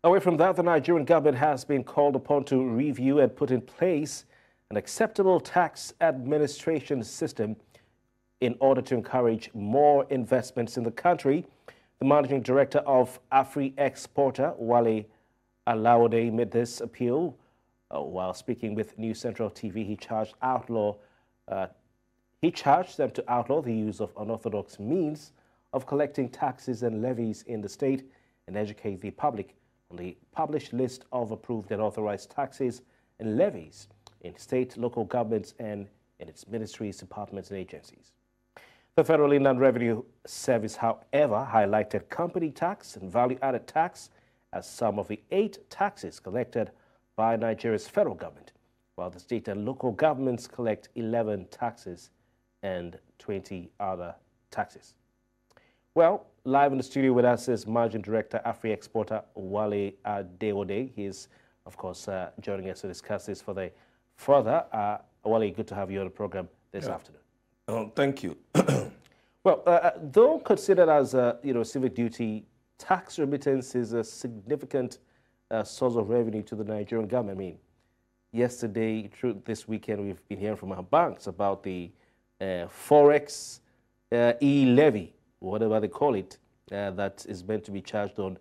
Away from that, the Nigerian government has been called upon to review and put in place an acceptable tax administration system in order to encourage more investments in the country. The Managing Director of AFRIEXPORTER, Wale Alawode, made this appeal while speaking with News Central TV. He charged them to outlaw the use of unorthodox means of collecting taxes and levies in the state and educate the public on the published list of approved and authorized taxes and levies in state, local governments, and in its ministries, departments, and agencies. The Federal Inland Revenue Service, however, highlighted company tax and value-added tax as some of the 8 taxes collected by Nigeria's federal government, while the state and local governments collect 11 taxes and 20 other taxes. Well, live in the studio with us is Managing Director AFRIEXPORTER Wale Alawode. He is, of course, joining us to discuss this further. Wale, good to have you on the program this afternoon. Thank you. Well, though considered as civic duty, tax remittance is a significant source of revenue to the Nigerian government. I mean, yesterday, through this weekend, we've been hearing from our banks about the Forex e-levy, whatever they call it, that is meant to be charged on,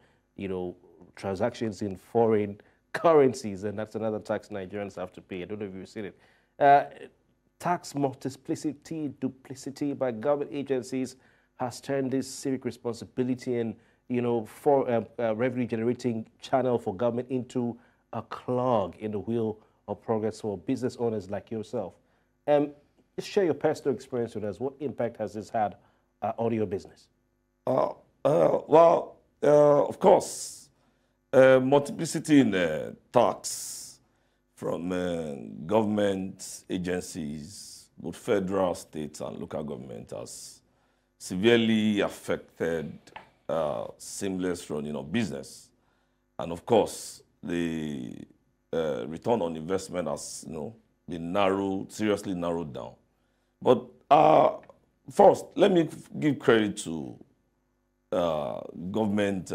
transactions in foreign currencies, and that's another tax Nigerians have to pay. I don't know if you've seen it. Tax multiplicity, duplicity by government agencies has turned this civic responsibility and, revenue-generating channel for government into a clog in the wheel of progress for business owners like yourself. Just share your personal experience with us. What impact has this had on your business? Of course, multiplicity in tax from government agencies, both federal, state, and local government, has severely affected seamless running of business. And of course, the return on investment has been seriously narrowed down. But first, let me give credit to government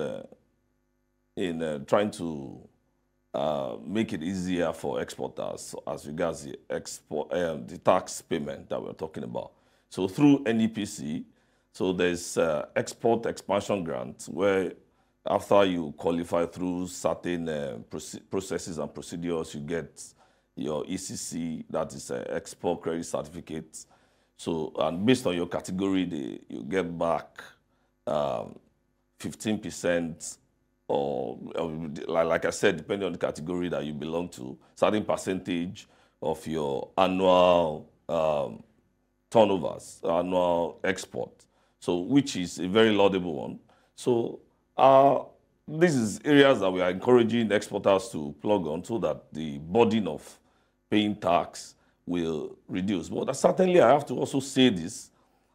in trying to make it easier for exporters as regards the tax payment that we're talking about. So through NEPC, so there's export expansion grants where after you qualify through certain processes and procedures, you get your ECC, that is export credit certificate. So, and based on your category, you get back 15%, or like I said, depending on the category that you belong to, certain percentage of your annual turnovers, annual export. So, which is a very laudable one. So, this is areas that we are encouraging exporters to plug on so that the burden of paying tax will reduce. But certainly, I have to also say this,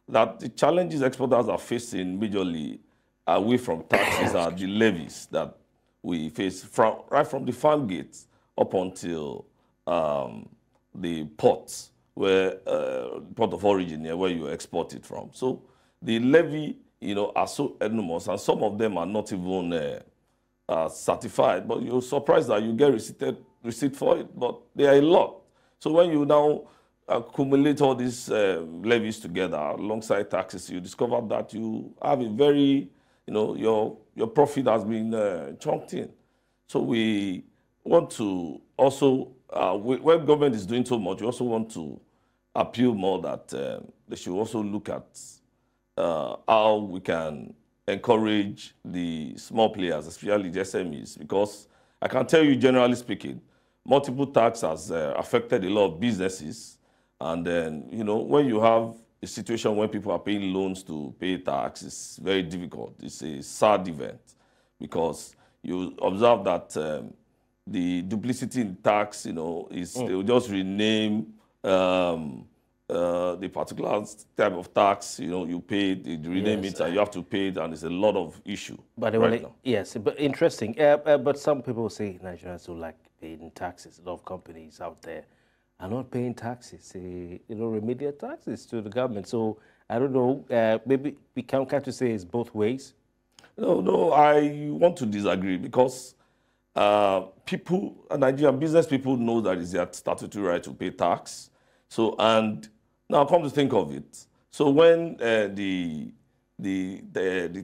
that the challenges exporters are facing majorly away from taxes are the levies that we face right from the farm gates up until the ports, where port of origin, where you export it from. So the levy, are so enormous, and some of them are not even certified. But you're surprised that you get receipt for it, but they are a lot. So when you now accumulate all these levies together alongside taxes, you discover that you have a very, your profit has been chunked in. So we want to also, when government is doing so much, we also want to appeal more that they should also look at how we can encourage the small players, especially the SMEs, because I can tell you, generally speaking, multiple tax has affected a lot of businesses. And then, when you have a situation where people are paying loans to pay tax, it's very difficult. It's a sad event because you observe that the duplicity in tax, is they will just rename the particular type of tax, you pay, they rename it, and you have to pay it, and it's a lot of issue. But yes, but interesting. But some people say Nigerians don't like paying taxes. A lot of companies out there are not paying taxes, remedial taxes to the government. So I don't know. Maybe can't you say it's both ways? No, I want to disagree because Nigerian business people know that it's their statutory right to pay tax. So, and now come to think of it, so when the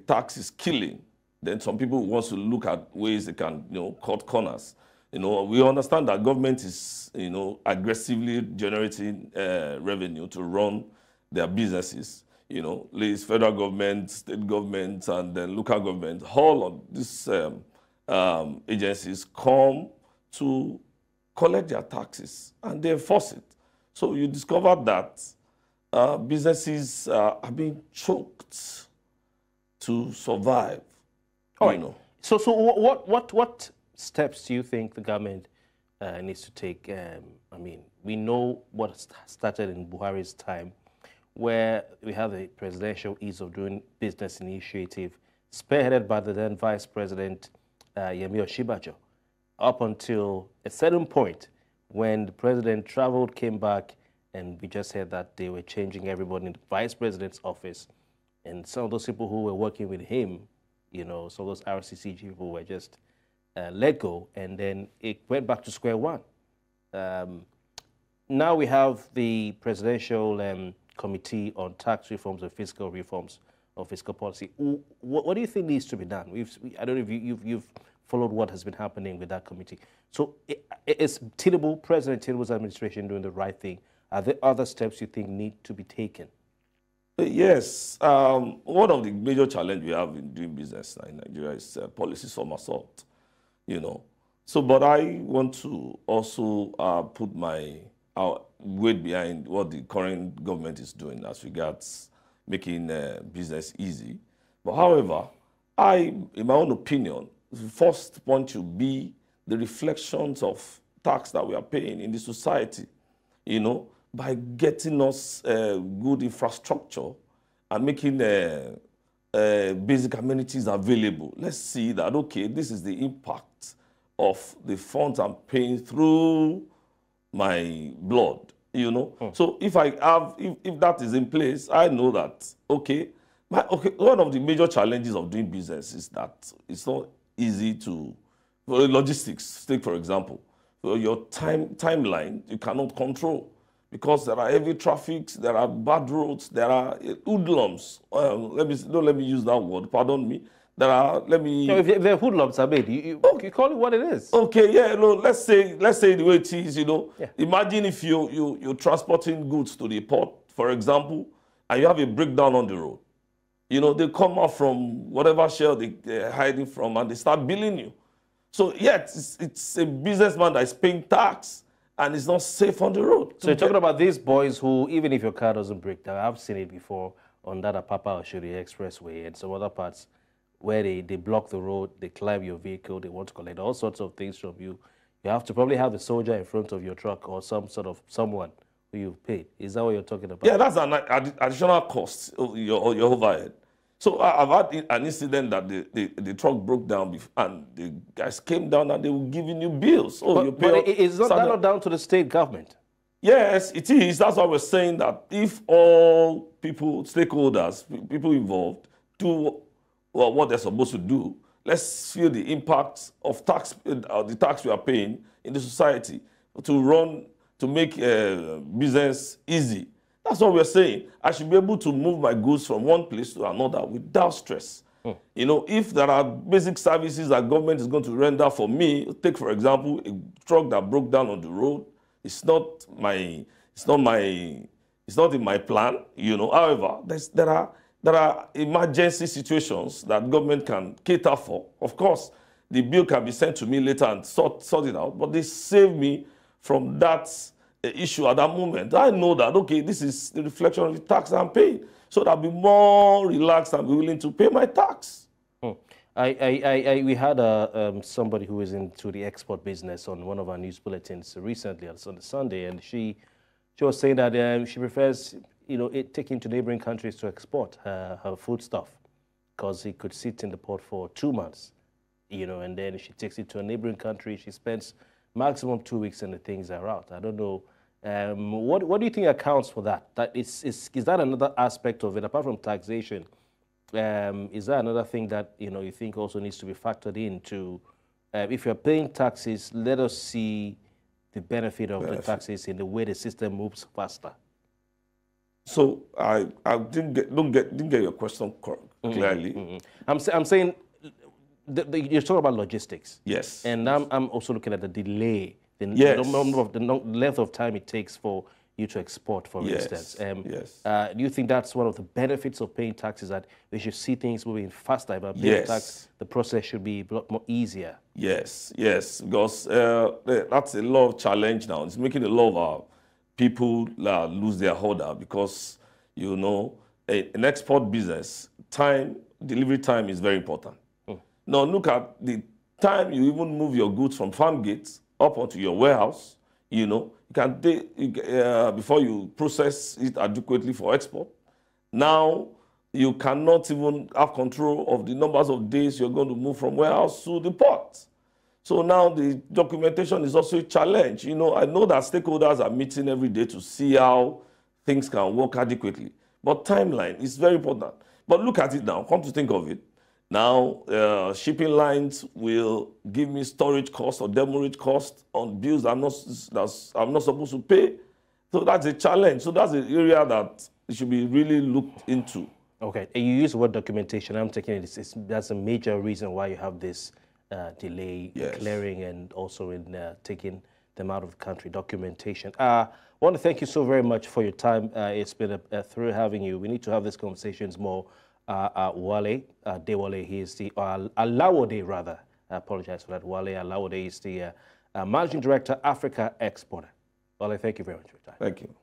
tax is killing, then some people want to look at ways they can, cut corners. We understand that government is, aggressively generating revenue to run their businesses. Federal government, state government, and then local government. All of these agencies come to collect their taxes and they enforce it. So you discover that businesses are being choked to survive. So what steps do you think the government needs to take? I mean, we know what started in Buhari's time, where we have the Presidential Ease of Doing Business initiative, spearheaded by the then Vice President Yemi Osinbajo, up until a certain point when the President traveled, came back, and we just heard that they were changing everybody in the Vice President's office. And some of those people who were working with him, some of those RCCG people were just let go, and then it went back to square one. Now we have the Presidential Committee on Tax Reforms and Fiscal Reforms of Fiscal Policy. What do you think needs to be done? I don't know if you've followed what has been happening with that committee. So is President Tinubu's administration doing the right thing? Are there other steps you think need to be taken? Yes. One of the major challenges we have in doing business in Nigeria is policy somersault. So, but I want to also put my weight behind what the current government is doing as regards making business easy. But however, in my own opinion, the first point should be the reflections of tax that we are paying in the society, by getting us good infrastructure and making basic amenities available. Let's see that, okay, this is the impact of the funds I'm paying through my blood, So if if that is in place, I know that, one of the major challenges of doing business is that it's not easy to, for logistics, take for example, your timeline, you cannot control because there are heavy traffics, there are bad roads, there are hoodlums. Don't let me use that word, pardon me. There are, if they're hoodlums, I mean, you call it what it is. Okay, yeah, let's say the way it is, Yeah. Imagine if you're transporting goods to the port, for example, and you have a breakdown on the road. They come out from whatever shell they're hiding from and they start billing you. So, it's a businessman that is paying tax and it's not safe on the road. So you're talking about these boys who, even if your car doesn't break down, I've seen it before on that Apapa Oshodi Expressway and some other parts where they block the road, they climb your vehicle, they want to collect all sorts of things from you. You have to probably have a soldier in front of your truck or someone who you've paid. Is that what you're talking about? Yeah, that's an additional cost, your overhead. So I've had an incident that the truck broke down and the guys came down and they were giving you bills. But is that not down to the state government? Yes, it is. That's why we're saying that if all stakeholders, people involved, do what they're supposed to do, let's feel the impact of the tax we are paying in the society to make business easy. That's what we're saying. I should be able to move my goods from one place to another without stress. If there are basic services that government is going to render for me, take for example a truck that broke down on the road. It's not in my plan. However, there are emergency situations that government can cater for. Of course, the bill can be sent to me later and sort it out, but they save me from that issue at that moment. I know that, okay, this is the reflection of the tax I'm paying, so that I'll be more relaxed and be willing to pay my tax. We had somebody who is into the export business on one of our news bulletins recently on Sunday, and she was saying that she prefers taking to neighboring countries to export her foodstuff because it could sit in the port for 2 months, and then she takes it to a neighboring country. She spends maximum 2 weeks and the things are out. I don't know. What do you think accounts for that? Is that another aspect of it, apart from taxation? Is that another thing that you think also needs to be factored into if you're paying taxes, let us see the benefit of the taxes in the way the system moves faster. So I didn't get your question clearly. I'm saying you're talking about logistics. Yes. And I'm also looking at the delay, the length of time it takes for you to export, for instance. Do you think that's one of the benefits of paying taxes, that we should see things moving faster? But paying tax, the process should be a lot more easier. Yes, because that's a lot of challenge now. It's making a lot of our people lose their order because, you know, an export business, delivery time is very important. Now look at the time you even move your goods from farm gates up onto your warehouse. You know, you can take before you process it adequately for export. Now you cannot even have control of the numbers of days you're going to move from warehouse to the port. So now the documentation is also a challenge. You know, I know that stakeholders are meeting every day to see how things can work adequately. But timeline is very important. But look at it now, come to think of it. Now, shipping lines will give me storage cost or demurrage cost on bills I'm not supposed to pay. So that's a challenge. So that's an area that should be really looked into. Okay, and you use the word documentation. I'm taking it. That's a major reason why you have this delay in clearing and also in taking them out of the country, documentation. I want to thank you so very much for your time. It's been a thrill having you. We need to have these conversations more. Wale Alawode, he is the, Alawode rather, I apologize for that. Wale Alawode is the Managing Director, Africa Exporter. Wale, thank you very much for your time. Thank you.